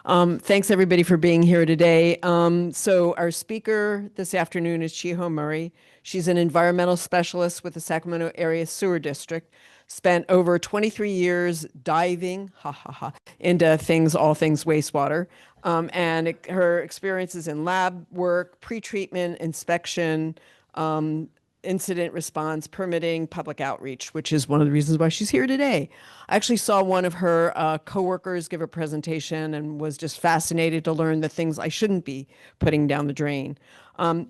Thanks everybody for being here today. So our speaker this afternoon is Chiho Murray. She's an environmental specialist with the Sacramento Area Sewer District. Spent over 23 years diving, into all things wastewater. Her experiences in lab work, pretreatment, inspection, incident response, permitting, public outreach, which is one of the reasons why she's here today. I actually saw one of her coworkers give a presentation and was just fascinated to learn the things I shouldn't be putting down the drain.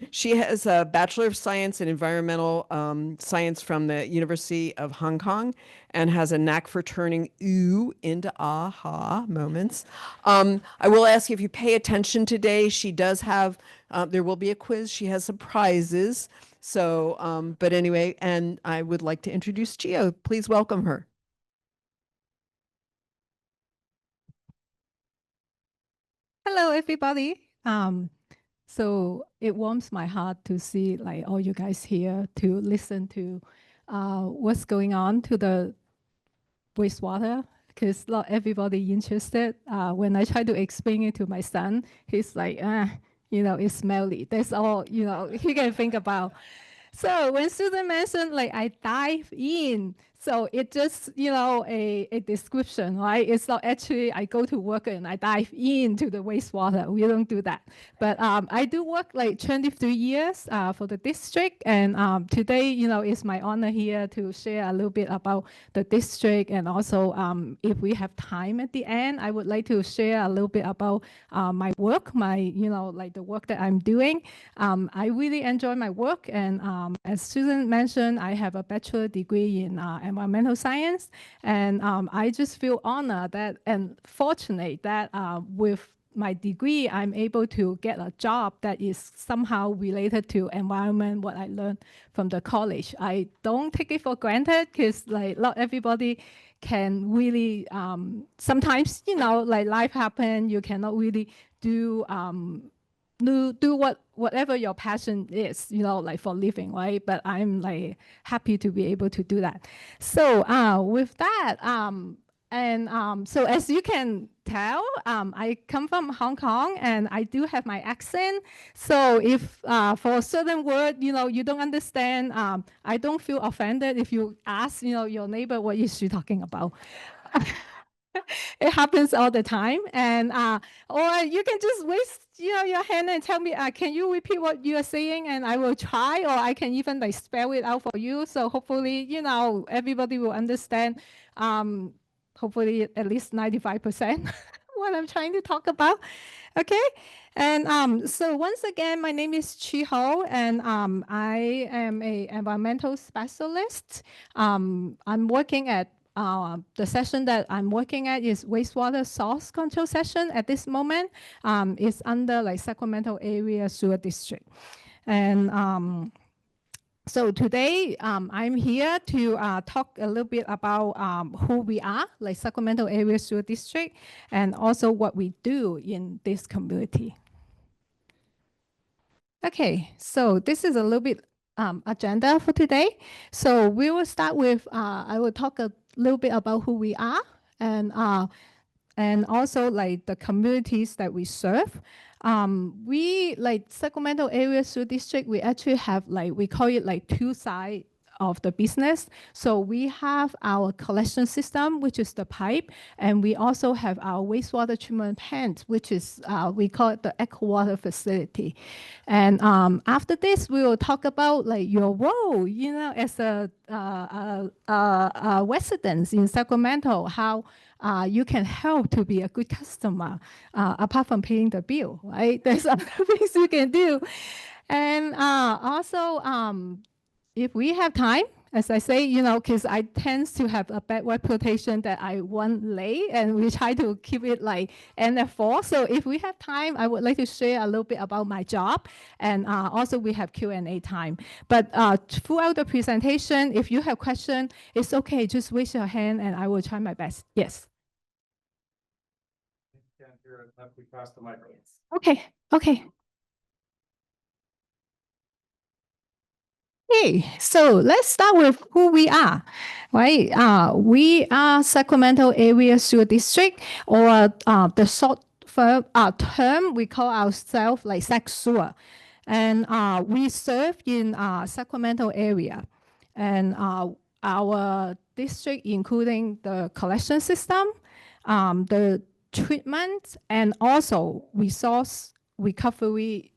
She has a Bachelor of Science in Environmental Science from the University of Hong Kong and has a knack for turning ooh into aha moments. I will ask you if you pay attention today, she does have, there will be a quiz. She has some prizes. So, but anyway, and I would like to introduce Chiho. Please welcome her. Hello, everybody. So it warms my heart to see like all you guys here to listen to what's going on to the wastewater, because not everybody interested. When I try to explain it to my son, he's like, it's smelly. That's all, he can think about. So when Susan mentioned like I dive in, so it just, a description, right? It's not actually I go to work and I dive into the wastewater. We don't do that. But I do work like 23 years for the district. And today, it's my honor here to share a little bit about the district. And also, if we have time at the end, I would like to share a little bit about my work, like the work that I'm doing. I really enjoy my work. And as Susan mentioned, I have a bachelor degree in environmental science. And I just feel honored that and fortunate that with my degree, I'm able to get a job that is somehow related to environment, what I learned from the college. I don't take it for granted because like not everybody can really, sometimes, like life happen, you cannot really do whatever your passion is, like for living, right? But I'm like happy to be able to do that. So with that, so as you can tell, I come from Hong Kong and I do have my accent. So if for a certain word, you don't understand, I don't feel offended if you ask, your neighbor, what is she talking about? It happens all the time. And or you can just raise your hand and tell me, can you repeat what you are saying? And I will try, or I can even like spell it out for you. So hopefully, everybody will understand. Hopefully at least 95% what I'm trying to talk about. Okay. And so once again, my name is Chiho, and I am a environmental specialist. I'm working at the session that I'm working at is Wastewater Source Control Section at this moment. It's under like Sacramento Area Sewer District. And so today I'm here to talk a little bit about who we are, like Sacramento Area Sewer District, and also what we do in this community. Okay, so this is a little bit agenda for today. So we will start with, I will talk a little bit about who we are and also like the communities that we serve. We like Sacramento Area Sewer District, we actually have like, we call it like two sides of the business. So we have our collection system, which is the pipe, and we also have our wastewater treatment plant, which is, we call it the eco water facility. And after this, we will talk about like your role, as a residents in Sacramento, how you can help to be a good customer, apart from paying the bill, right? There's other things you can do. And also, if we have time, as I say, because I tend to have a bad reputation that I want late, and we try to keep it like NF4. So if we have time, I would like to share a little bit about my job, and also we have Q&A time. But throughout the presentation, if you have questions, it's okay, just raise your hand and I will try my best. Yes. Okay, okay. Okay, so let's start with who we are, right? We are Sacramento Area Sewer District, or the short term, we call ourselves like SacSewer. And we serve in Sacramento area. And our district, including the collection system, the treatment, and also resource recovery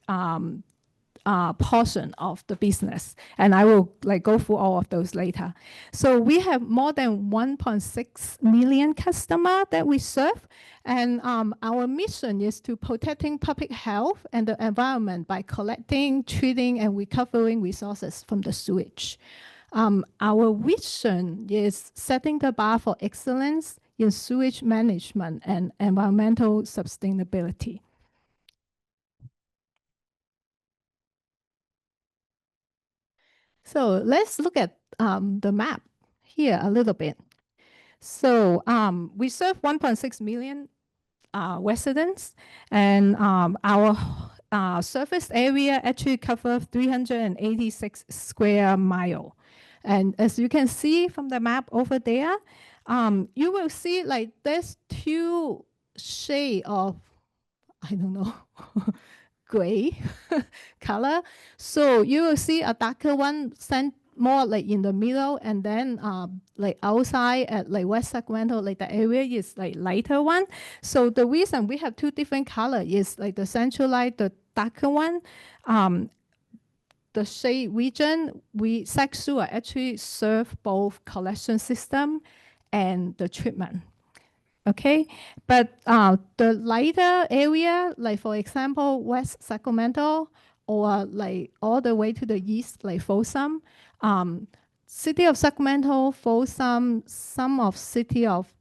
portion of the business. And I will go through all of those later. So we have more than 1.6 million customers that we serve. And our mission is to protecting public health and the environment by collecting, treating, and recovering resources from the sewage. Our vision is setting the bar for excellence in sewage management and environmental sustainability. So let's look at the map here a little bit. So we serve 1.6 million residents, and our surface area actually covers 386 square miles. And as you can see from the map over there, you will see like there's two shades of, I don't know, gray color. So you will see a darker one more like in the middle, and then like outside at like West Sacramento, like the area is like lighter one. So the reason we have two different colors is like the central light, the darker one, the shade region, SacSewer actually serve both collection system and the treatment. Okay, but the lighter area, like for example, West Sacramento, or like all the way to the east, like Folsom, city of Sacramento, Folsom, some of city of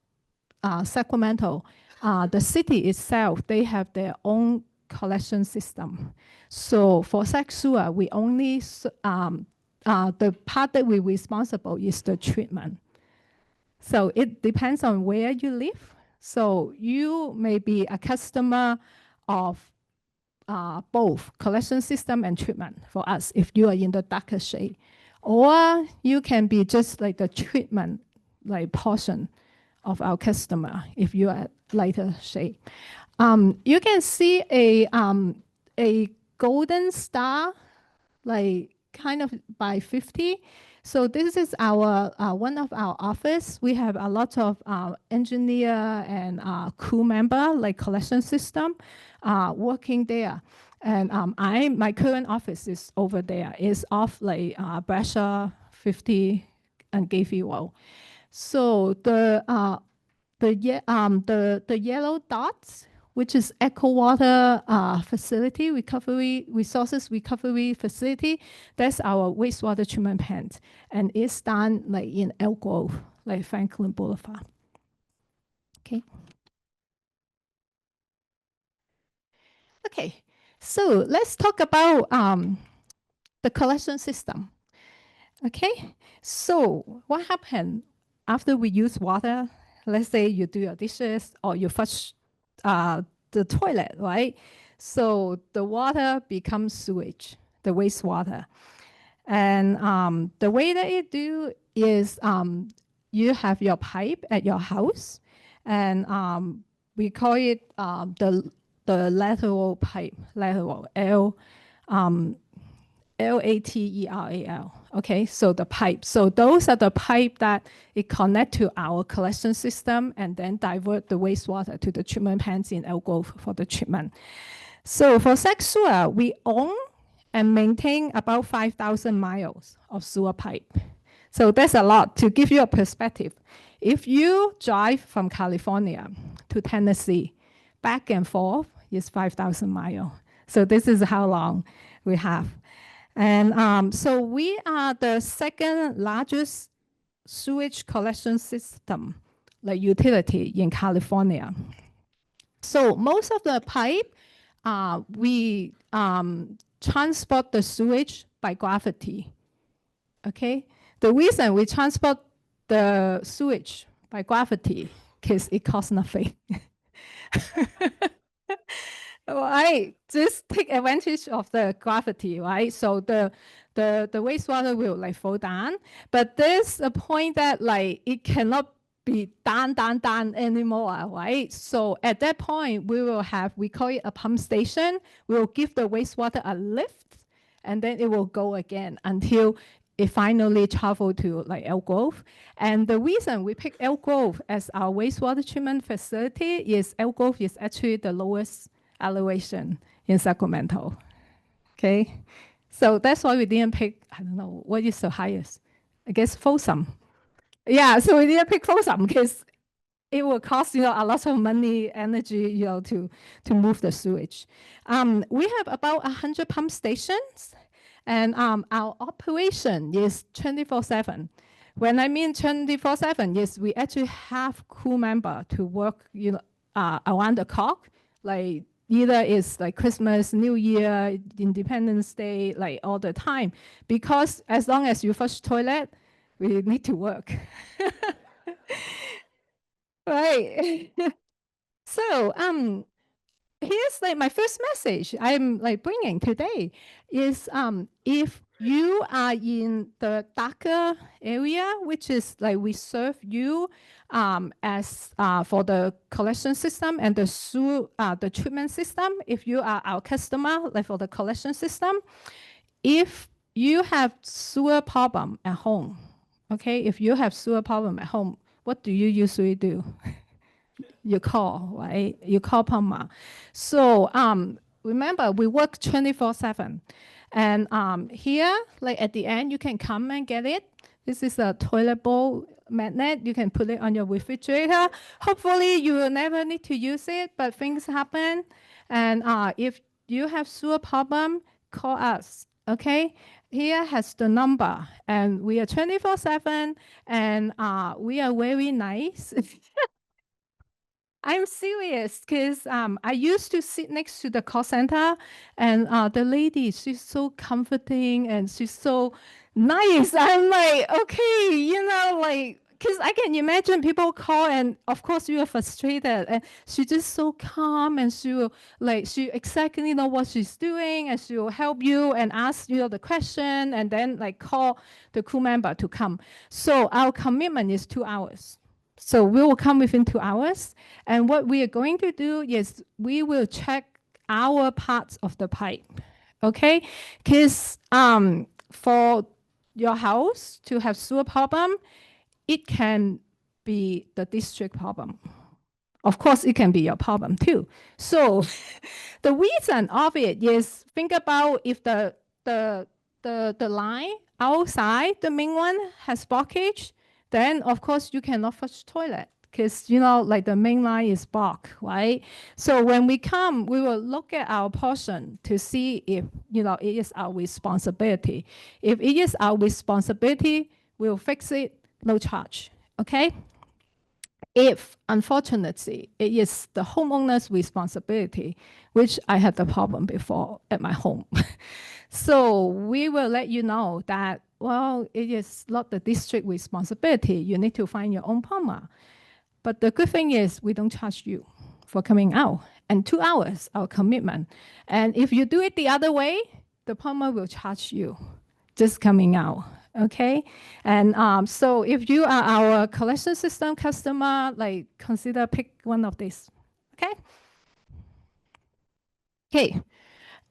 Sacramento, the city itself, they have their own collection system. So for SacSewer, we only, the part that we're responsible is the treatment. So it depends on where you live. So you may be a customer of both collection system and treatment for us if you are in the darker shade. Or you can be just like the treatment like portion of our customer if you are at lighter shade. You can see a golden star, like kind of by 50. So this is our one of our office. We have a lot of engineer and crew member, like collection system, working there. And my current office is over there. It's off like Bachelor 50 and Gayfie Road. So the yellow dots, which is Echo Water Facility Resources Recovery Facility, that's our wastewater treatment plant, and it's done like in Elk Grove, like Franklin Boulevard. Okay. Okay, so let's talk about the collection system. Okay, so what happened after we use water? Let's say you do your dishes or you flush the toilet, right? So the water becomes sewage, the wastewater. And the way that you do is you have your pipe at your house, and we call it the lateral pipe, lateral, Lateral. Okay, so the pipe. So those are the pipe that it connect to our collection system and then divert the wastewater to the treatment plants in Elk Grove for the treatment. So for SacSewer, we own and maintain about 5,000 miles of sewer pipe. So that's a lot. To give you a perspective, if you drive from California to Tennessee, back and forth is 5,000 miles. So this is how long we have. And so we are the second largest sewage collection system, like utility in California. So most of the pipe, we transport the sewage by gravity. Okay, the reason we transport the sewage by gravity because it costs nothing. Right, just take advantage of the gravity, right? So the wastewater will like fall down, but there's a point that like it cannot be down anymore, right? So at that point, we call it a pump station. We will give the wastewater a lift, and then it will go again until it finally travel to like Elk Grove. And the reason we pick Elk Grove as our wastewater treatment facility is Elk Grove is actually the lowest elevation in Sacramento, okay? So that's why we didn't pick, I don't know, what is the highest? I guess Folsom. Yeah, so we didn't pick Folsom because it will cost, a lot of money, energy, to move the sewage. We have about 100 pump stations, and our operation is 24/7. When I mean 24/7, yes, we actually have crew member to work, around the clock, like either it's like Christmas, New Year, Independence Day, like all the time. Because as long as you flush toilet, we need to work. Right. So here's like my first message I'm like bringing today is if you are in the darker area, which is like we serve you as for the collection system and the treatment system, if you are our customer, like for the collection system, if you have sewer problem at home, okay, if you have sewer problem at home, what do you usually do? You call, right? You call plumber. So remember, we work 24/7. And here, like at the end, you can come and get it. This is a toilet bowl magnet. You can put it on your refrigerator. Hopefully, you will never need to use it, but things happen. And if you have sewer problem, call us, okay? Here has the number, and we are 24/7, and we are very nice. I'm serious because I used to sit next to the call center, and the lady, she's so comforting and she's so nice. I'm like, okay, like, because I can imagine people call, and of course you are frustrated, and she's just so calm, and she will she exactly know what she's doing, and she will help you and ask the question, and then like call the crew member to come. So our commitment is 2 hours. So we will come within 2 hours. And what we are going to do is we will check our parts of the pipe, okay? Because for your house to have sewer problem, it can be the district problem. Of course, it can be your problem too. So the reason of it is think about if the line outside the main one has blockage, then of course you cannot flush toilet because like the main line is blocked, right? So when we come, we will look at our portion to see if it is our responsibility. If it is our responsibility, we'll fix it, no charge, okay? If unfortunately it is the homeowner's responsibility, which I had the problem before at my home. So we will let you know that, well, it is not the district responsibility. You need to find your own plumber. But the good thing is we don't charge you for coming out. And 2 hours, our commitment. And if you do it the other way, the plumber will charge you just coming out. Okay, and so if you are our collection system customer, like consider pick one of these. Okay. Okay.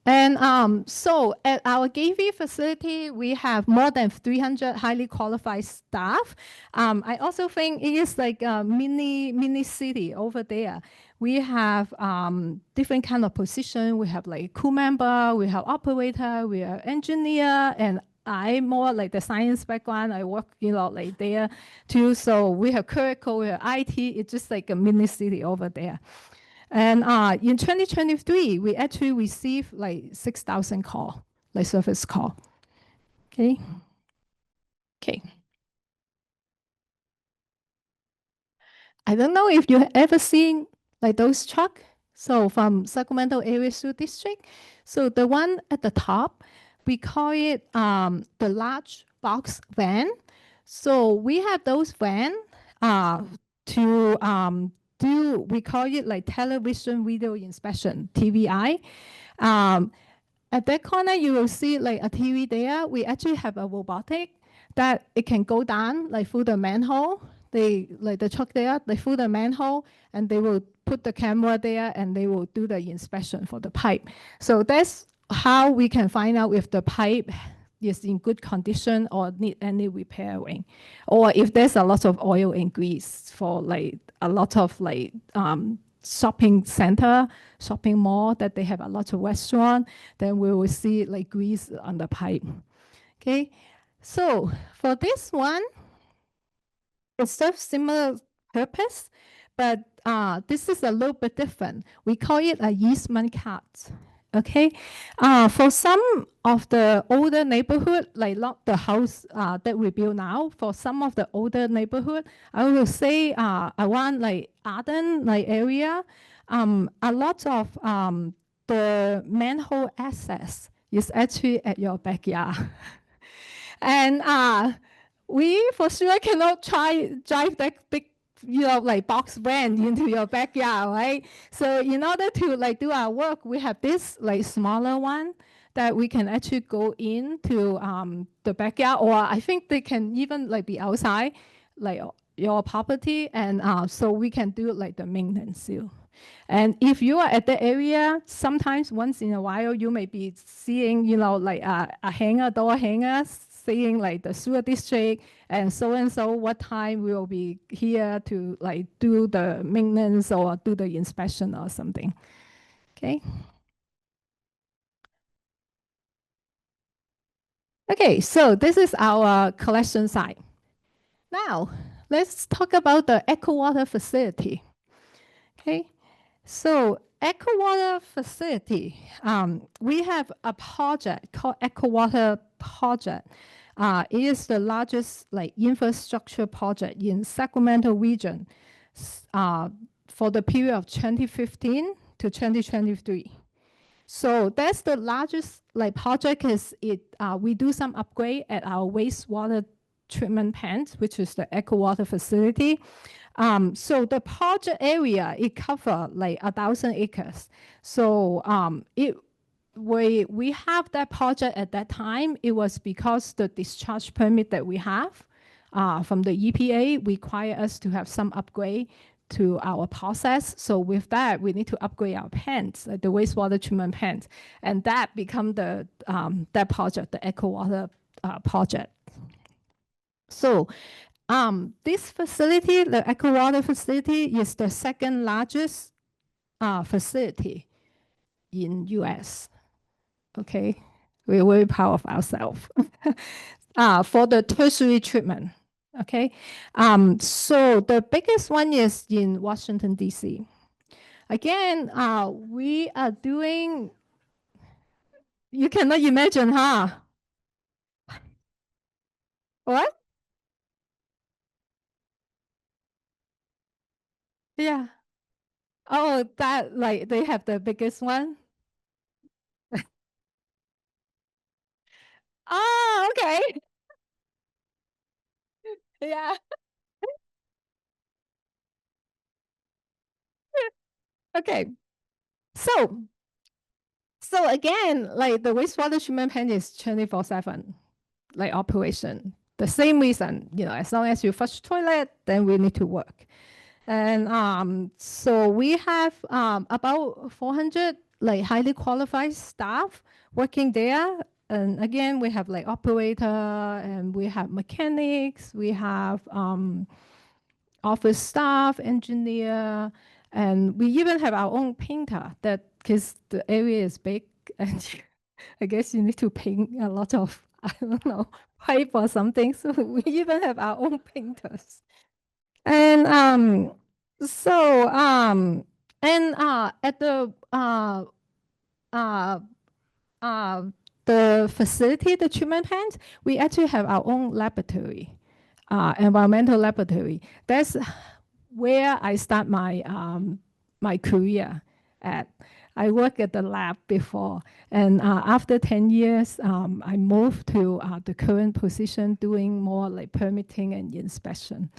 And so at our Gateway facility, we have more than 300 highly qualified staff. I also think it is like a mini city over there. We have different kind of position. We have like crew member, we have operator, we have engineer, and I'm more like the science background. I work, like there too. So we have clerical, we have IT. It's just like a mini city over there. And in 2023, we actually received like 6,000 call, like service call. Okay. Okay. I don't know if you ever seen like those truck. So from Sacramento Area Sewer District. So the one at the top, we call it the large box van. So we have those van to we call it like television video inspection, TVI. At that corner, you will see like a TV there. We actually have a robotic that it can go down like through the manhole They like the truck there, they fill the manhole and they will put the camera there and they will do the inspection for the pipe. So that's how we can find out if the pipe is in good condition or need any repairing, or if there's a lot of oil and grease for like a lot of like shopping center, shopping mall that they have a lot of restaurant, then we will see like grease on the pipe. Okay, so for this one, it serves similar purpose, but this is a little bit different. We call it a easement cut. Okay, for some of the older neighborhood, like not the house that we build now, for some of the older neighborhood, I will say around like Arden like area, a lot of the manhole access is actually at your backyard. And we for sure cannot drive that big, like box van into your backyard, right? So in order to like do our work, we have this like smaller one that we can actually go into the backyard, or I think they can even like be outside, like your property, and so we can do like the maintenance too. And if you are at the area, sometimes once in a while, you may be seeing, like a hanger, door hanger, saying like the sewer district and so what time we will be here to like do the maintenance or do the inspection or something. Okay. Okay, so this is our collection site. Now, let's talk about the Eco Water facility. Okay, so Eco Water facility, we have a project called Eco Water project. It is the largest like infrastructure project in Sacramento region for the period of 2015 to 2023. So that's the largest like project. Is it? We do some upgrade at our wastewater treatment plant, which is the Eco Water facility. So the project area, it cover like 1,000 acres. So we have that project at that time. It was because the discharge permit that we have from the EPA require us to have some upgrade to our process. So with that, we need to upgrade our plants, the wastewater treatment plants, and that become the that project, the Eco Water project. So this facility, the Eco Water facility, is the second largest facility in US. Okay, we're very proud of ourselves for the tertiary treatment. Okay, so the biggest one is in Washington, D.C. Again, we are doing, you cannot imagine, huh? What? Yeah. Oh, that, like, they have the biggest one? Oh, okay. Yeah. Okay. So, so again, like the wastewater treatment plant is 24/7, like operation. The same reason, as long as you flush toilet, then we need to work. And so we have about 400 like highly qualified staff working there. And again, we have like operator and we have mechanics, we have office staff, engineer, and we even have our own painter that because the area is big and I guess you need to paint a lot of, I don't know, pipe or something. So we even have our own painters. And so and at uh, uh, the facility, the treatment plant, we actually have our own laboratory, environmental laboratory. That's where I start my my career at. I worked at the lab before, and after 10 years, I moved to the current position, doing more like permitting and inspection.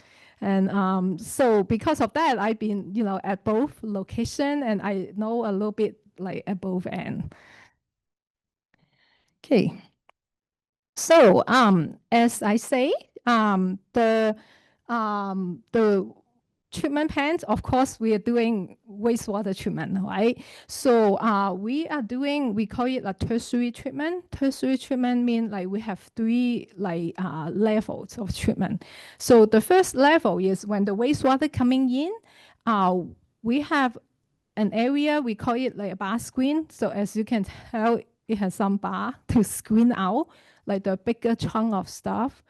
And so because of that, I've been, at both location, and I know a little bit like at both end. Okay. So as I say, the the treatment plants, of course, we are doing wastewater treatment, right? So we call it a tertiary treatment. Tertiary treatment means like we have three levels of treatment. So the first level is when the wastewater coming in, we have an area, we call it like a bar screen. So as you can tell, it has some bar to screen out like the bigger chunk of stuff.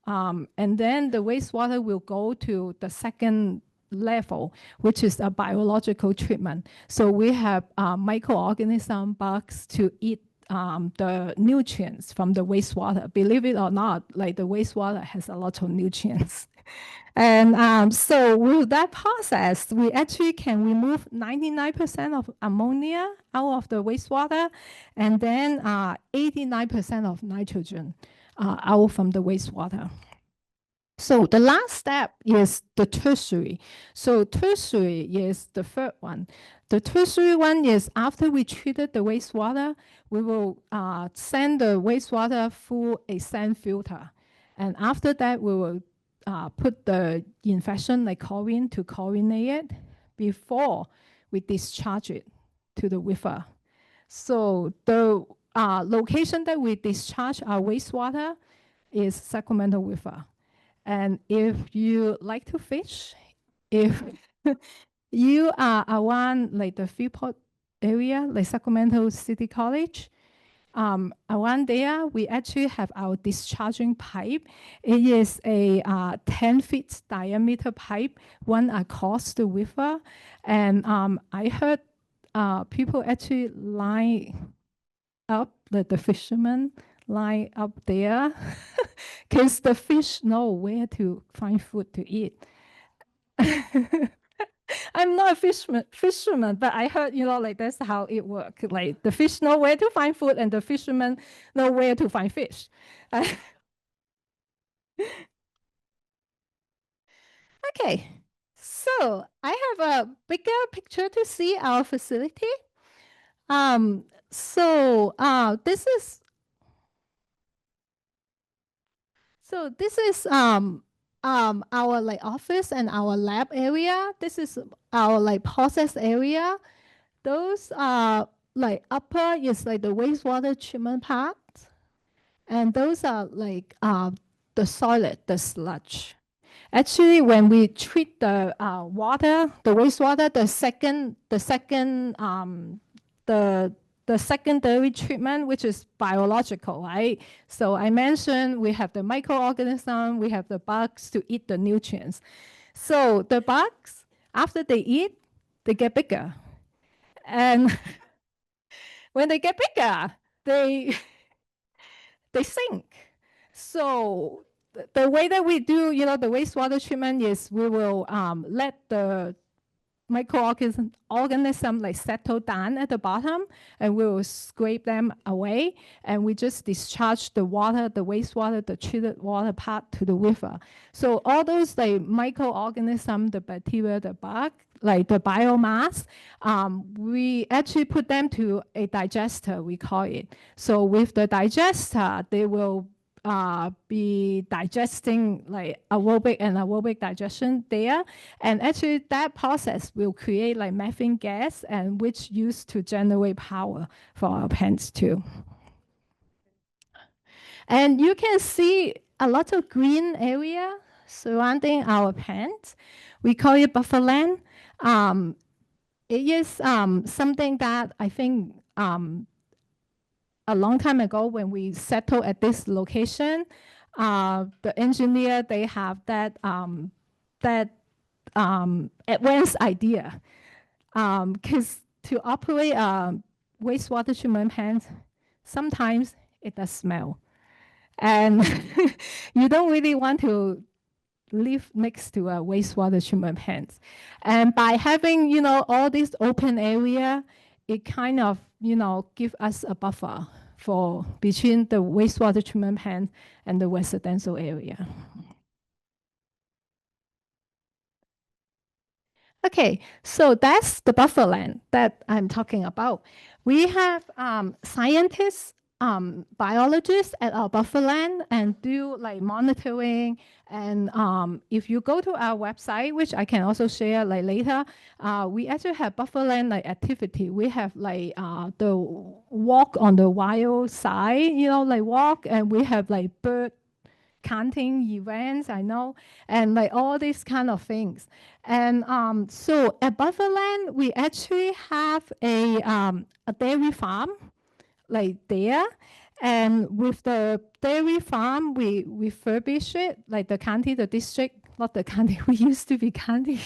And then the wastewater will go to the second level, which is a biological treatment. So we have microorganism bugs to eat the nutrients from the wastewater. Believe it or not, like the wastewater has a lot of nutrients. And so with that process, we actually can remove 99% of ammonia out of the wastewater, and then 89% of nitrogen out from the wastewater. So the last step is the tertiary. So tertiary is the third one. The tertiary one is after we treated the wastewater, we will send the wastewater through a sand filter. And after that, we will put the infection like chlorine to chlorinate it before we discharge it to the river. So the location that we discharge our wastewater is Sacramento River. And if you like to fish, if you are around like the Freeport area, like Sacramento City College, around there, we actually have our discharging pipe. It is a 10 feet diameter pipe, one across the river. And I heard people actually line up, the fishermen line up there, because the fish know where to find food to eat. I'm not a fisherman, but I heard, like that's how it works. Like the fish know where to find food and the fishermen know where to find fish. Okay, so I have a bigger picture to see our facility. This is our like office and our lab area. This is our like process area. Those are like upper is like the wastewater treatment part, and those are like the solid, the sludge. Actually, when we treat the water, the wastewater, the secondary treatment, which is biological, right? So I mentioned we have the microorganism, we have the bugs to eat the nutrients. So the bugs, after they eat, they get bigger. And when they get bigger, they sink. So the way that we do, the wastewater treatment is we will let the microorganism like settle down at the bottom, and we will scrape them away, and we just discharge the water, the wastewater, the treated water part to the river. So all those like microorganism, the bacteria, the bug, like the biomass, we actually put them to a digester, we call it. So with the digester, they will be digesting like aerobic and anaerobic digestion there. And actually that process will create like methane gas, and which used to generate power for our plants too. And you can see a lot of green area surrounding our plants. We call it buffer land. It is something that I think a long time ago when we settled at this location, the engineer, they have that advanced idea. Because to operate a wastewater treatment plant, sometimes it does smell. And you don't really want to live next to a wastewater treatment plant. And by having, all this open area, it kind of, give us a buffer for between the wastewater treatment plant and the residential area. Okay, so that's the buffer land that I'm talking about. We have scientists biologists at our buffer land and do like monitoring. And if you go to our website, which I can also share like later, we actually have buffer land like activity. We have like the walk on the wild side, like walk, and we have like bird counting events, I know, and like all these kind of things. And so at Bufferland, we actually have a dairy farm like there. And with the dairy farm, we refurbish it, like the county, the district, not the county, we used to be county,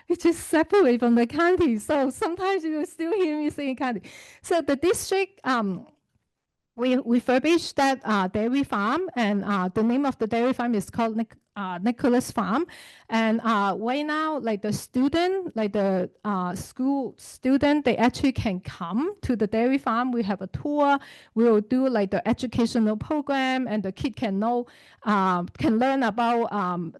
we just separate from the county. So sometimes you will still hear me saying county. So the district, we refurbished that dairy farm, and the name of the dairy farm is called Nicholas Farm. And right now, like the student, like the school student, they actually can come to the dairy farm. We have a tour. We will do like the educational program, and the kid can know, can learn about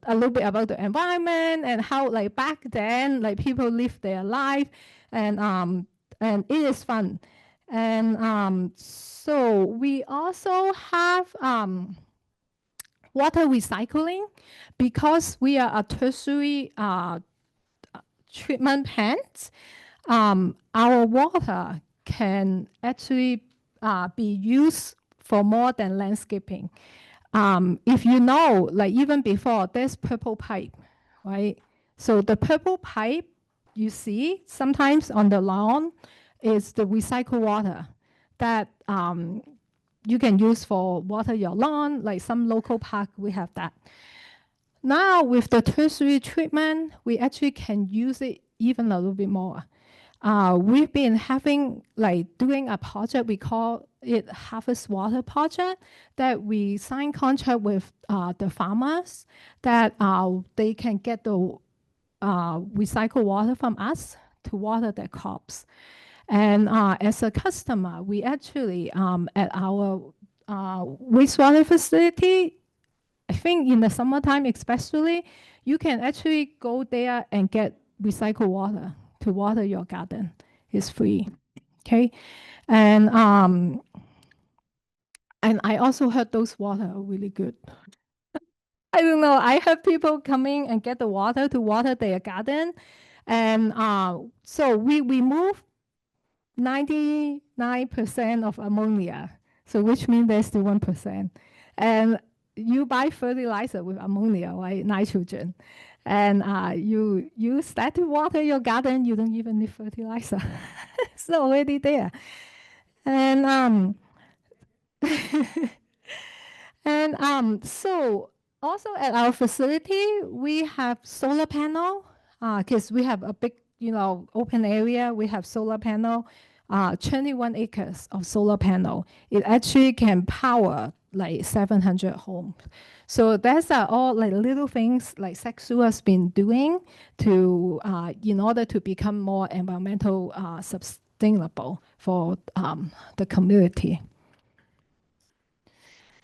a little bit about the environment and how like back then, like people live their life, and it is fun. And so we also have water recycling because we are a tertiary treatment plant. Our water can actually be used for more than landscaping. If you know, like even before, there's purple pipe, right? So the purple pipe you see sometimes on the lawn is the recycled water that you can use for water your lawn, like some local park, we have that. Now with the tertiary treatment, we actually can use it even a little bit more. We've been having, like doing a project, we call it Harvest Water Project, that we sign contract with the farmers that they can get the recycled water from us to water their crops. And as a customer, we actually, at our wastewater facility, I think in the summertime especially, you can actually go there and get recycled water to water your garden. It's free, okay? And I also heard those water are really good. I don't know, I heard people coming and get the water to water their garden. And so we remove 99% of ammonia, so which means there's still 1%. And you buy fertilizer with ammonia, right? Nitrogen. And you use that to water your garden, you don't even need fertilizer. It's already there. And so also at our facility, we have solar panel, because we have a big, open area. We have solar panel, 21 acres of solar panel. It actually can power like 700 homes. So that's all like little things like SacSewer has been doing to, in order to become more environmental sustainable for the community.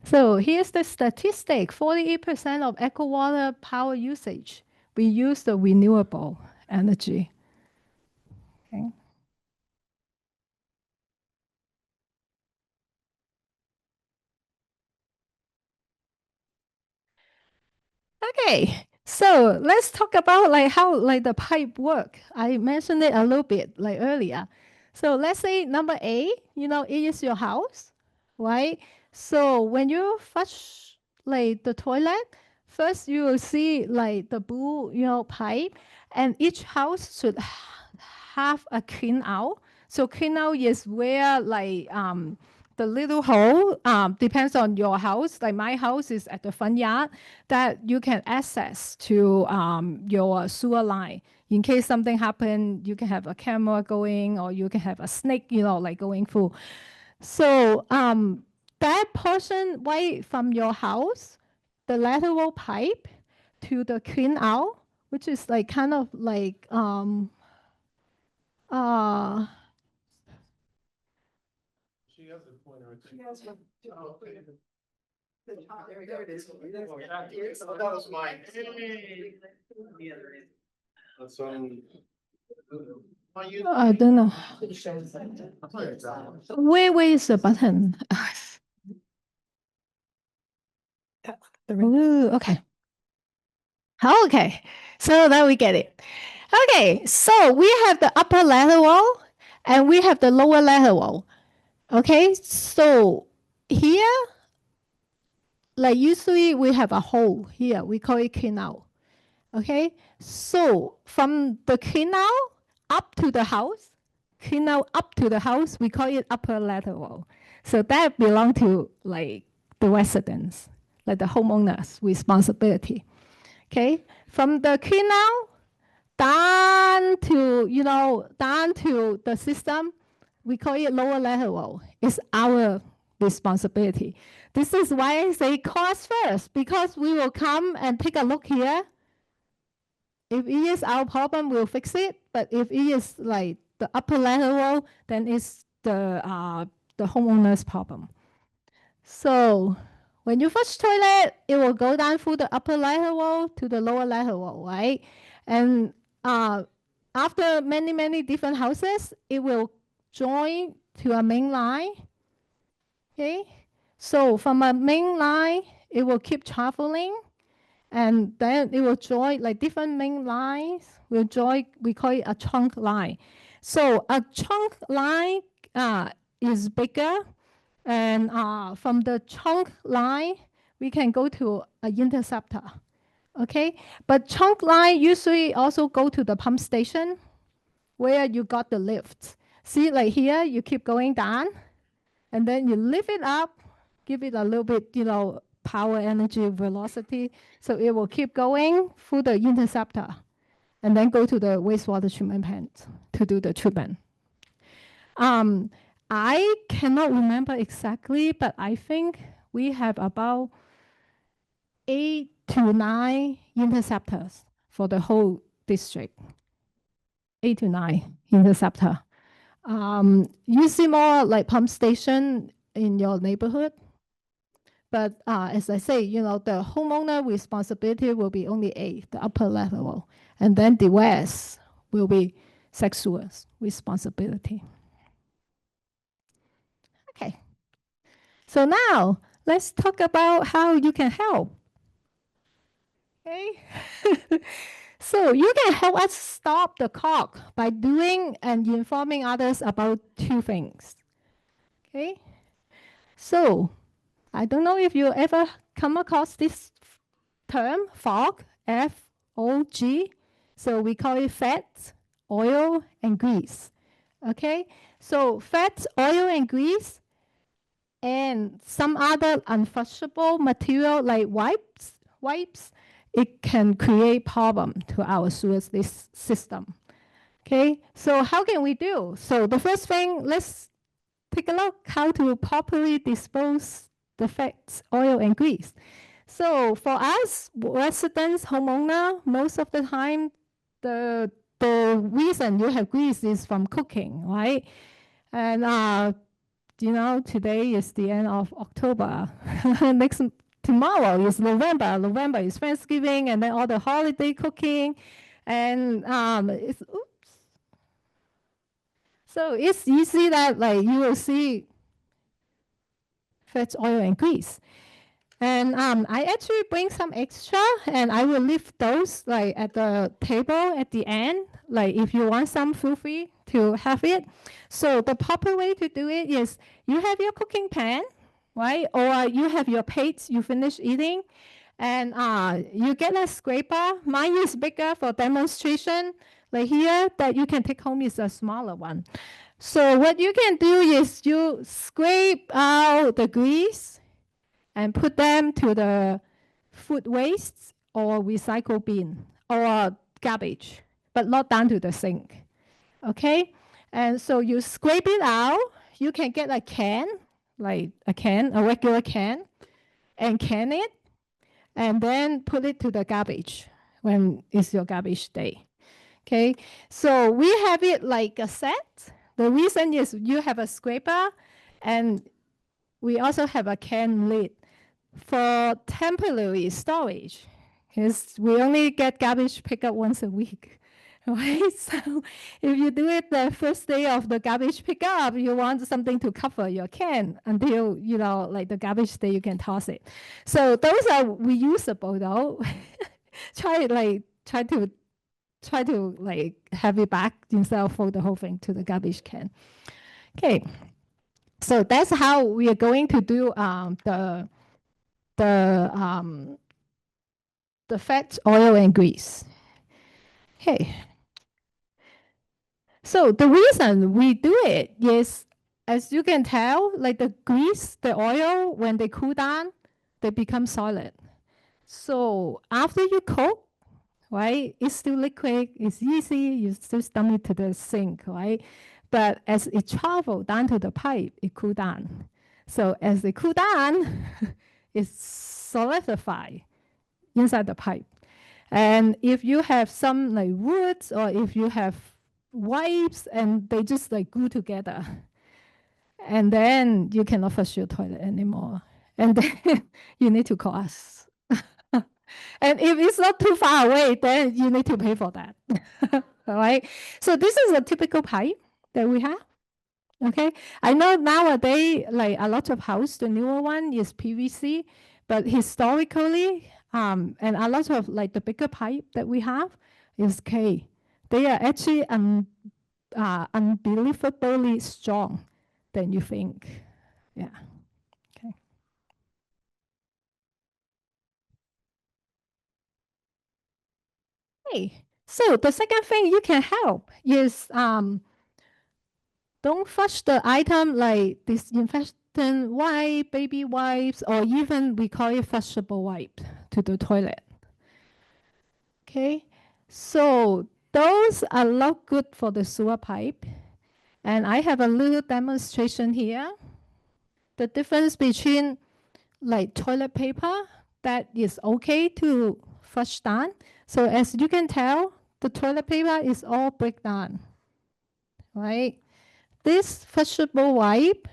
So here's the statistic, 48% of Eco Water power usage. We use the renewable energy. Okay. Okay, so let's talk about like how like the pipe work. I mentioned it a little bit like earlier. So let's say number A, it is your house, right? So when you flush like the toilet, first you will see like the blue, pipe, and each house should have a clean out. So clean out is where like the little hole, depends on your house. Like my house is at the front yard, that you can access to your sewer line. In case something happened, you can have a camera going, or you can have a snake, like going through. So that portion right from your house, the lateral pipe to the clean out, which is like kind of like uh She has a pointer, I think. There it is. Oh, that was mine. That's I don't know. Where is the button? Ooh, okay. Okay, so now we get it. Okay, so we have the upper lateral and we have the lower lateral. Okay, so here, like usually we have a hole here, we call it canal. Okay, so from the canal up to the house, canal up to the house, we call it upper lateral. So that belong to like the residents, like the homeowner's responsibility. Okay, from the canal down to, down to the system, we call it lower lateral. It's our responsibility. This is why I say cost first, because we will come and take a look here. If it is our problem, we'll fix it. But if it is like the upper lateral, then it's the homeowner's problem. So when you flush toilet, it will go down through the upper lateral to the lower lateral, right? And after many, many different houses, it will join to a main line. Okay, so from a main line, it will keep traveling, and then it will join like different main lines. Will join. We call it a trunk line. So a trunk line is bigger, and from the trunk line, we can go to an interceptor. Okay, but trunk line usually also go to the pump station where you got the lift. See, like here, you keep going down, and then you lift it up, give it a little bit, power, energy, velocity, so it will keep going through the interceptor, and then go to the wastewater treatment plant to do the treatment. I cannot remember exactly, but I think we have about 8 to 9 interceptors for the whole district. 8 to 9 interceptor. You see more like pump station in your neighborhood. But as I say, the homeowner responsibility will be only 8, the upper level. And then the rest will be SacSewer's responsibility. Okay. So now let's talk about how you can help. Okay. So you can help us stop the clog by doing and informing others about 2 things. Okay. So I don't know if you ever come across this term, fog, F-O-G. So we call it fat, oil, and grease. Okay, so fat, oil, and grease, and some other unflushable material like wipes, it can create problem to our sewage system. Okay, so how can we do? So the first thing, let's take a look how to properly dispose the fats, oil, and grease. So for us, residents, homeowner, most of the time, the reason you have grease is from cooking, right? And today is the end of October. Tomorrow is November. November is Thanksgiving, and then all the holiday cooking, and so it's easy that like you will see fat, oil, and grease. And I actually bring some extra, and I will leave those like at the table at the end. Like if you want some, feel free to have it. So the proper way to do it is you have your cooking pan, right? Or you have your plates you finish eating, and you get a scraper. Mine is bigger for demonstration. Like here, that you can take home is a smaller one. So what you can do is you scrape out the grease and put them to the food waste or recycle bin or garbage, but not down to the sink. Okay? And so you scrape it out. You can get a can, like a regular can, and can it, and then put it to the garbage when it's your garbage day. Okay? So we have it like a set. The reason is you have a scraper, and we also have a can lid for temporary storage, because we only get garbage pickup once a week. right? So if you do it the first day of the garbage pickup, you want something to cover your can until, like the garbage day, you can toss it. So those are reusable though. try to like have it back instead of throw the whole thing to the garbage can. Okay, so that's how we are going to do the fat, oil, and grease. Okay. So the reason we do it is, as you can tell, like the grease, the oil, when they cool down, they become solid. So after you cook, right, it's still liquid, it's easy, you still dump it to the sink, right? But as it travels down to the pipe, it cool down. So as it cool down, it's solidified inside the pipe. And if you have some like woods, or if you have wipes and they just like glue together, and then you cannot flush your toilet anymore. And then you need to call us. And if it's not too far away, then you need to pay for that. All right. So this is a typical pipe that we have. Okay. I know nowadays, like a lot of house, the newer one is PVC, but historically, and a lot of like the bigger pipe that we have is K. They are actually unbelievably strong than you think. Yeah. Okay. Hey, so the second thing you can help is don't flush the item like disinfectant wipe, baby wipes, or even we call it flushable wipe to the toilet. Okay, so those are not good for the sewer pipe. And I have a little demonstration here. The difference between like toilet paper that is okay to flush down. So as you can tell, the toilet paper is all break down, right? This flushable wipe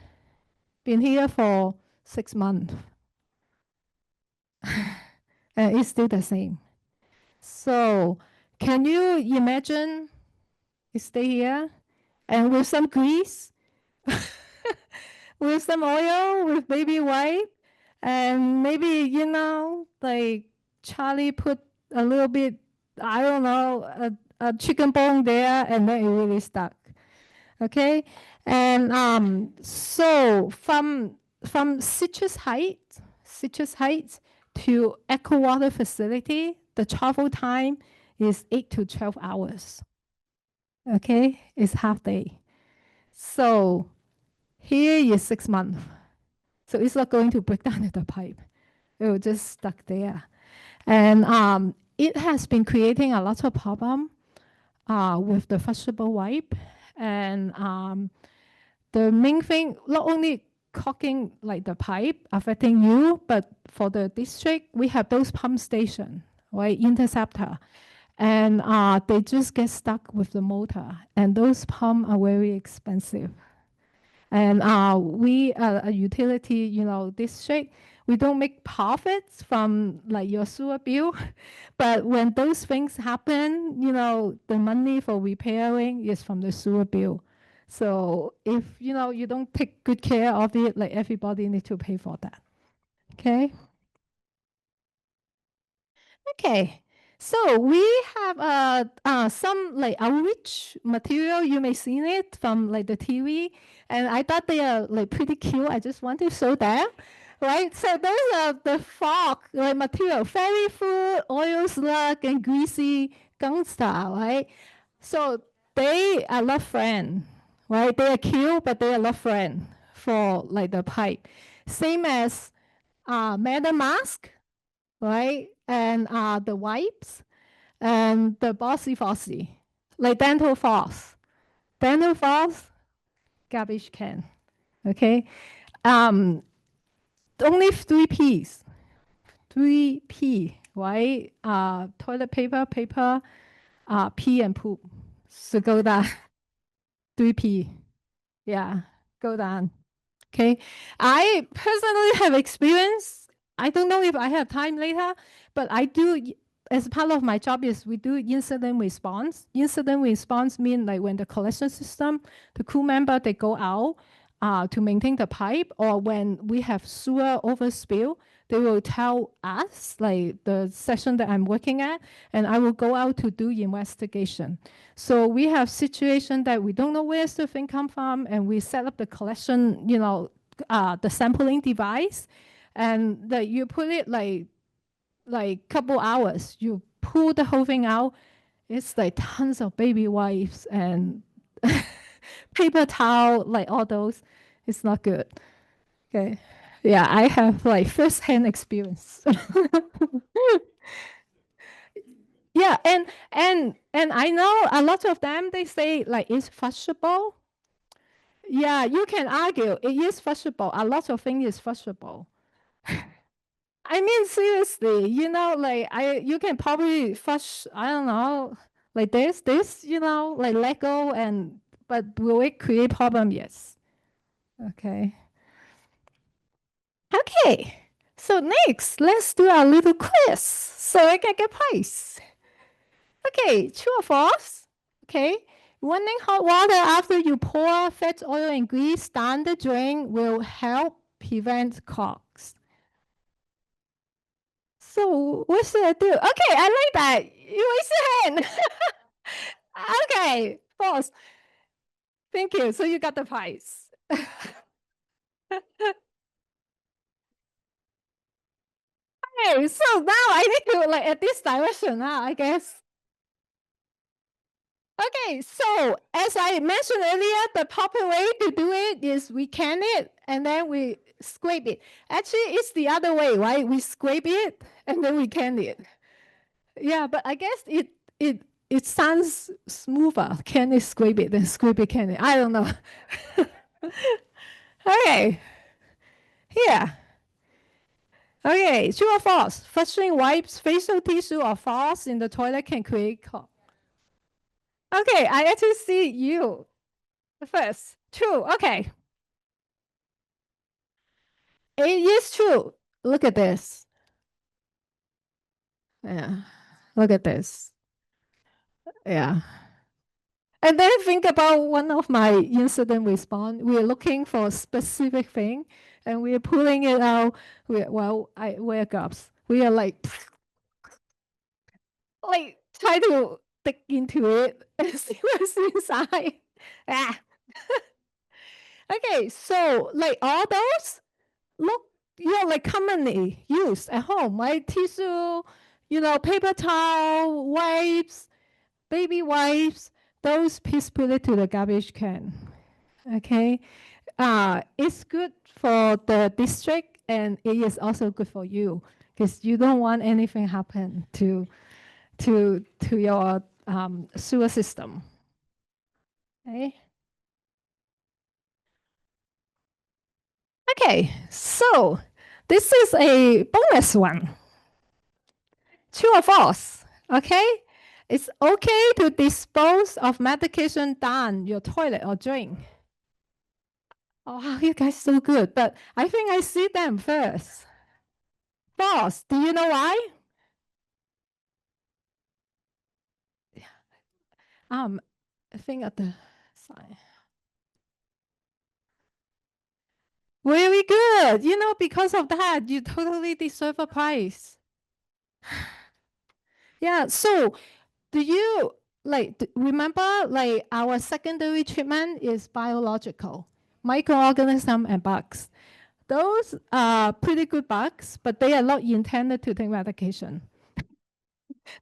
been here for 6 months. And it's still the same. So can you imagine it stay here and with some grease, with some oil, with baby wipe, and maybe, like Charlie put a little bit, I don't know, a chicken bone there, and then it really stuck. Okay, and so from Citrus Heights to Echo Water Facility, the travel time is 8 to 12 hours. Okay, it's half day. So here is 6 months. So it's not going to break down in the pipe. It will just stuck there. And it has been creating a lot of problem with the flushable wipe. And the main thing, not only clogging like the pipe affecting you, but for the district, we have those pump station, right, interceptor. And they just get stuck with the motor. And those pumps are very expensive. And we are a utility, district. We don't make profits from like your sewer bill, but when those things happen, the money for repairing is from the sewer bill. So if you don't take good care of it, like everybody needs to pay for that. Okay. Okay. So we have some like outreach material. You may seen it from like the TV, and I thought they are like pretty cute. I just want to show them, right? So those are the fog like material, fairy food, oil slug, and greasy gangsta, right? So they are not friend, right? They are cute, but they are not friend for like the pipe. Same as metal mask, right? And the wipes and the bossy, like dental floss. Dental floss, garbage can, okay? Only 3 Ps, 3P, right? Toilet paper, pee and poop. So go down, 3P, yeah, go down, okay? I personally have experience. I don't know if I have time later, but I do as part of my job is we do incident response. Incident response mean like when the collection system, the crew member, they go out to maintain the pipe, or when we have sewer overspill, they will tell us, like the section that I'm working at, and I will go out to do investigation. So we have situation that we don't know where's the thing come from, and we set up the collection, the sampling device, and that you put it like couple hours, you pull the whole thing out. It's like tons of baby wipes and paper towel, like all those. It's not good. Okay. Yeah, I have like first-hand experience. Yeah, and I know a lot of them, they say like it's flushable. Yeah, you can argue it is flushable. A lot of things is flushable. I mean, seriously, like you can probably flush, I don't know, like this, like Lego, but will it create problem? Yes. Okay. Okay. So next, let's do a little quiz so I can get prize. Okay, true or false? Okay. Running hot water after you pour fat, oil, and grease down the drain will help prevent clogs. So what should I do? Okay, I like that. You raise your hand. Okay, false. Thank you. So you got the prize. Okay, so now I need to like at this direction now, I guess. Okay, so as I mentioned earlier, the proper way to do it is we can it and then we scrape it. Actually, it's the other way, right? We scrape it and then we can it. Yeah, but I guess it sounds smoother. Can it scrape it, then scrape it, can it? I don't know. Okay. Here. Okay, true or false? Flushing wipes, facial tissue, or false in the toilet can create clog. Okay, I actually see you first. True. Okay. It is true. Look at this. Yeah. Look at this. Yeah. And then think about one of my incident response. We're looking for a specific thing and we're pulling it out. I wear gloves. We are like try to dig into it and see what's inside. Ah. Okay, so like all those look, like commonly used at home, right? Tissue, paper towel, wipes, baby wipes, those please put it to the garbage can. Okay, it's good for the district and it is also good for you because you don't want anything happen to your sewer system. Okay. Okay, so this is a bonus one. True or false? Okay, it's okay to dispose of medication down your toilet or drain. Oh, you guys so good, but I think I see them first. False. Do you know why? I think at the side. Very good. Because of that, you totally deserve a prize. Yeah. So, do you remember our secondary treatment is biological, microorganism and bugs. Those are pretty good bugs, but they are not intended to take medication.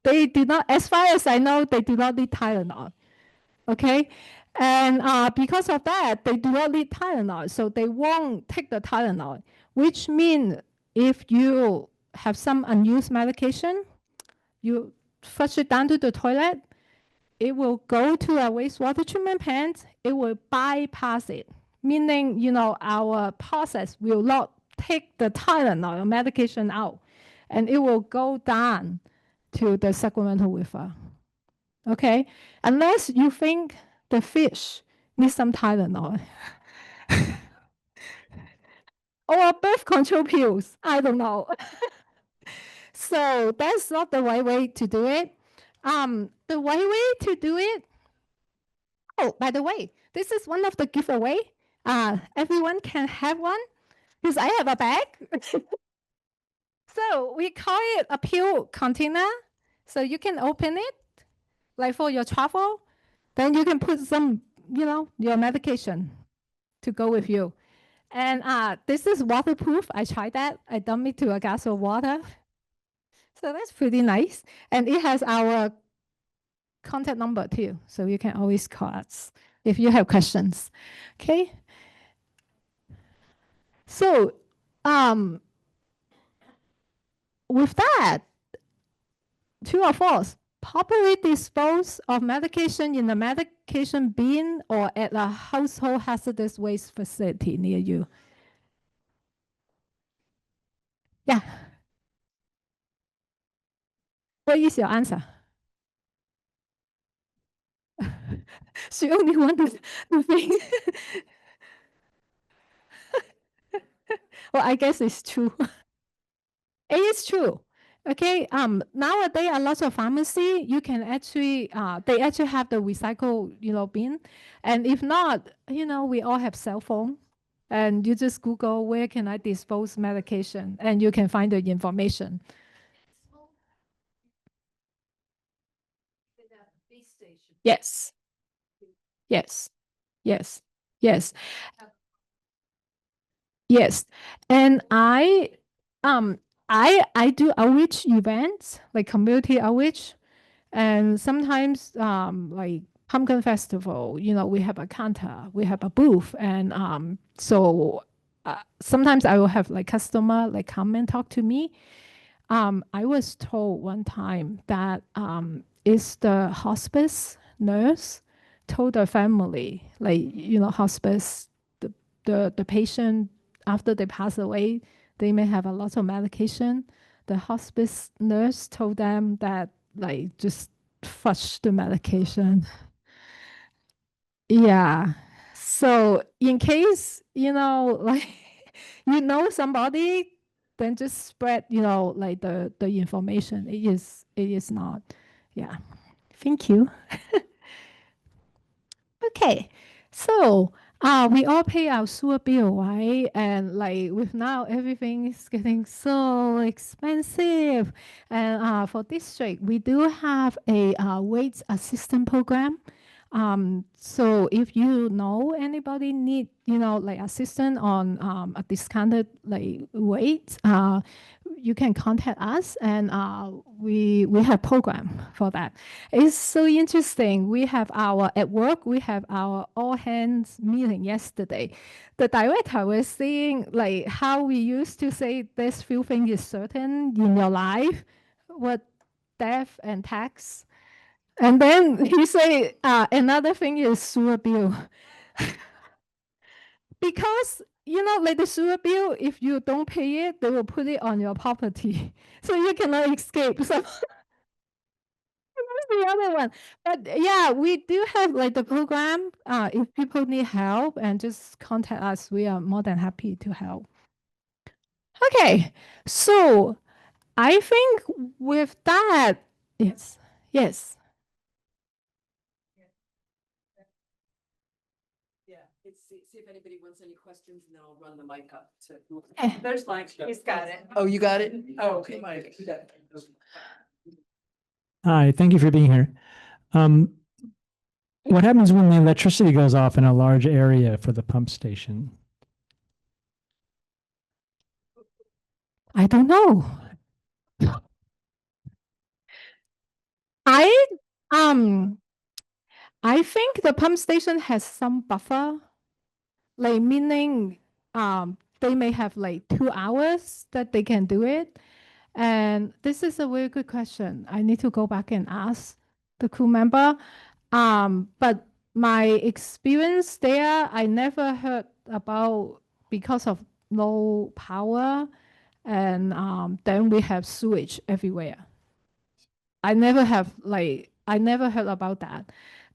They do not, as far as I know, they do not need Tylenol. Okay, and because of that, they do not need Tylenol, so they won't take the Tylenol. Which means if you have some unused medication, you flush it down to the toilet, it will go to a wastewater treatment plant, it will bypass it, meaning, our process will not take the Tylenol medication out, and it will go down to the Sacramento River. Okay, unless you think the fish needs some Tylenol. Or birth control pills, I don't know. So that's not the right way to do it. The right way to do it. Oh, by the way, this is one of the giveaway. Everyone can have one because I have a bag. So we call it a pill container. So you can open it like for your travel. Then you can put some, your medication to go with you. And this is waterproof. I tried that. I dump it to a glass of water. So that's pretty nice. And it has our contact number too. So you can always call us if you have questions. Okay. So with that, true or false, properly dispose of medication in a medication bin or at a household hazardous waste facility near you. Yeah. What is your answer? She only wanted to think. Well, I guess it's true. It is true. Okay. Nowadays, a lot of pharmacy, you can actually, they actually have the recycle, bin. And if not, we all have cell phone. And you just Google where can I dispose medication, and you can find the information. Yes. Yes. Yes. Yes. Yes. And I do outreach events like community outreach, and sometimes like pumpkin festival, we have a counter, we have a booth, and so sometimes I will have like customer like come and talk to me. I was told one time that is the hospice nurse told the family, like, hospice, the patient, after they pass away, they may have a lot of medication. The hospice nurse told them that, like, just flush the medication. Yeah. So in case, like, somebody, then just spread, like the information. It is not. Yeah. Thank you. Okay. So we all pay our sewer bill, right? And like with now everything is getting so expensive. And for district, we do have a wage assistance program. So if you know anybody need, like assistance on a discounted like rate, you can contact us, and we have program for that. It's so interesting. We have at work, we have our all hands meeting yesterday. The director was saying like how we used to say this few things is certain in your life, what death and tax. And then he said another thing is sewer bill. Because, like the sewer bill, if you don't pay it, they will put it on your property. So you cannot escape. So that's the other one. But yeah, we do have like the program. If people need help, and just contact us, we are more than happy to help. Okay, so I think with that, yes, yes. Yeah, see if anybody wants any questions, and then I'll run the mic up to. There's Mike, he's got it. Oh, you got it? Oh, okay. Hi, thank you for being here. What happens when the electricity goes off in a large area for the pump station? I don't know. I think the pump station has some buffer, like meaning they may have like 2 hours that they can do it. And this is a very good question. I need to go back and ask the crew member. But my experience there, I never heard about because of no power, and then we have sewage everywhere. I never heard about that.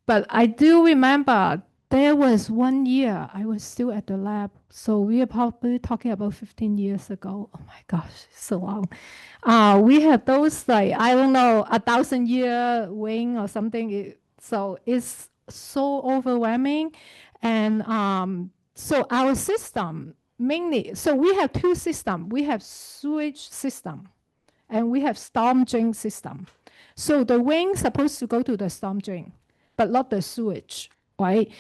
But I do remember There was 1 year I was still at the lab. So we are probably talking about 15 years ago. Oh my gosh, so long. We had those like, I don't know, 1,000-year wing or something. So it's so overwhelming. And so our system mainly, so we have two systems. We have sewage system and we have storm drain system. So the wing supposed to go to the storm drain, but not the sewage, right?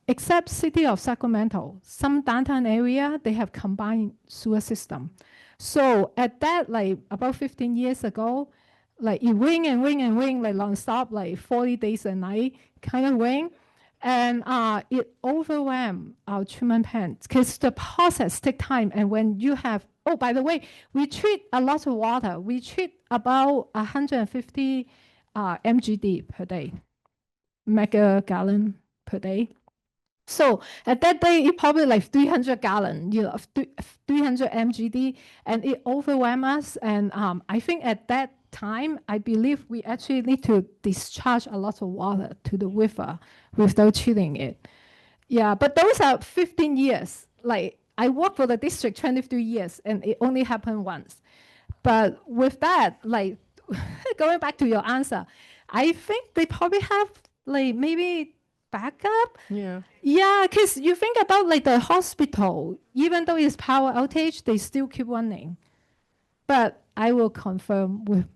Except city of Sacramento, some downtown area, they have combined sewer system. So at that, like about 15 years ago, like it rain and rain and rain, like nonstop, like 40 days a night kind of rain. And it overwhelmed our treatment plants because the process take time. And when you have, oh, by the way, we treat a lot of water. We treat about 150 mgd per day, mega gallon per day. So at that day, it probably like 300 gallon, 300 mgd, and it overwhelmed us. And I think at that time, I believe we actually need to discharge a lot of water to the river without treating it. Yeah, but those are 15 years. Like I worked for the district 23 years, and it only happened once. But with that, like going back to your answer, I think they probably have like maybe backup. Yeah. Yeah, because you think about like the hospital, even though it's power outage, they still keep running. But I will confirm with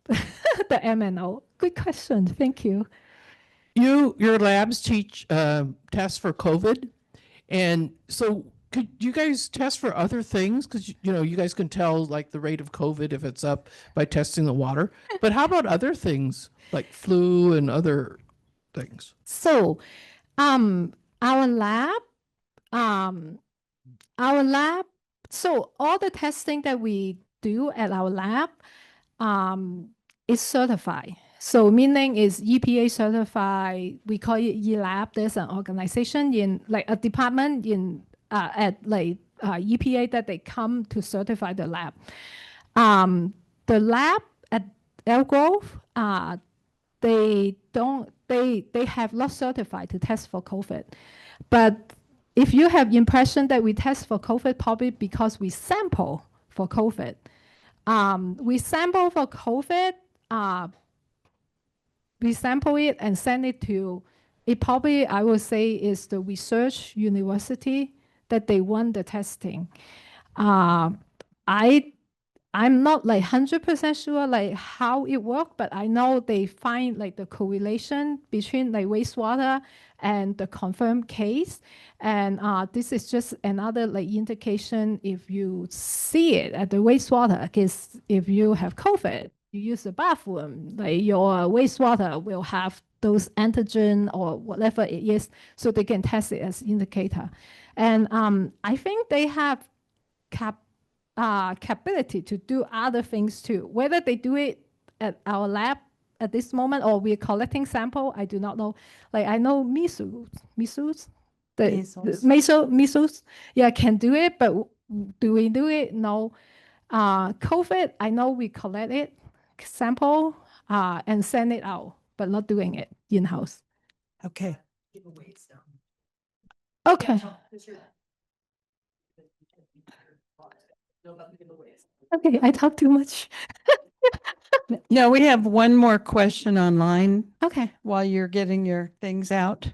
the MNO. Good question. Thank you. Your labs teach tests for COVID, and so could you guys test for other things? Because you guys can tell like the rate of COVID if it's up by testing the water. But how about other things like flu and other things? So, our lab, so all the testing that we do at our lab, is certified. So meaning is EPA certified. We call it eLab. There's an organization in like a department in at like EPA that they come to certify the lab. The lab at Elk Grove, they have not certified to test for COVID. But if you have impression that we test for COVID, probably because we sample for COVID. We sample for COVID, we sample it and send it to, it probably, I would say, is the research university that they run the testing. I'm not like 100% sure like how it worked, but I know they find like the correlation between like wastewater and the confirmed case. And this is just another like indication if you see it at the wastewater, because if you have COVID, you use the bathroom, like your wastewater will have those antigen or whatever it is, so they can test it as indicator. And I think they have capability to do other things too. Whether they do it at our lab at this moment or we're collecting sample, I do not know. Like I know measles, yeah, can do it, but do we do it? No. COVID, I know we collect it, sample, and send it out, but not doing it in-house. Okay. Okay. Okay, I talk too much. No, we have one more question online Okay. while you're getting your things out.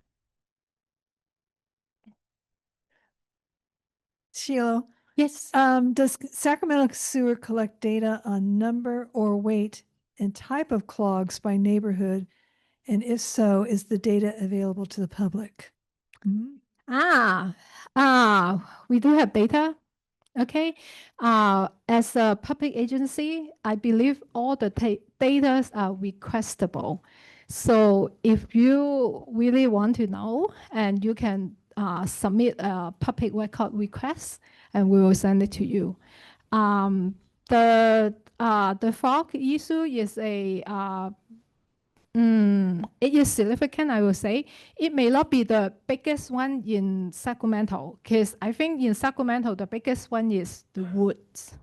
Sheila, Yes. does Sacramento Sewer collect data on number or weight and type of clogs by neighborhood? And if so, is the data available to the public? We do have data. Okay. As a public agency, I believe all the data are requestable. So if you really want to know, and you can submit a public record request, and we will send it to you. The fog issue is it is significant, I would say. It may not be the biggest one in Sacramento, because I think in Sacramento, the biggest one is the woods,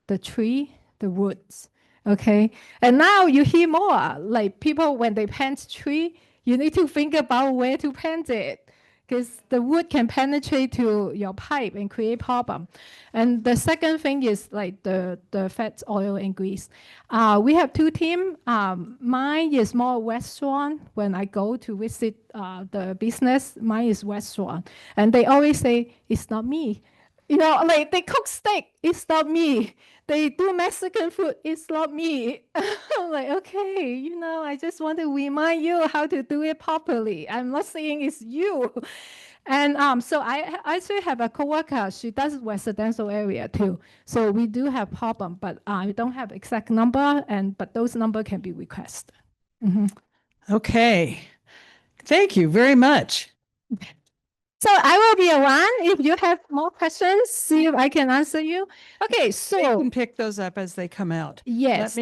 the tree, the woods, okay? And now you hear more, like people, when they plant tree, You need to think about where to plant it because the wood can penetrate to your pipe and create problem. And the second thing is like the fats, oil, and grease. We have two teams. Mine is more restaurant. When I go to visit the business, mine is restaurant. And they always say, it's not me. You know, like they cook steak, it's not me. They do Mexican food, it's not me. I'm like, okay, you know, I just want to remind you how to do it properly. I'm not saying it's you. And so I actually have a coworker, she does residential area too. So we do have problem, but I don't have exact number, but those number can be requested. Okay. Thank you very much. So I will be around if you have more questions, see if I can answer you. Okay, You so can pick those up as they come out. yes.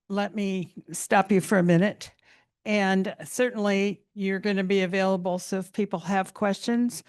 Let me stop you for a minute. And certainly you're going to be available. So if people have questions,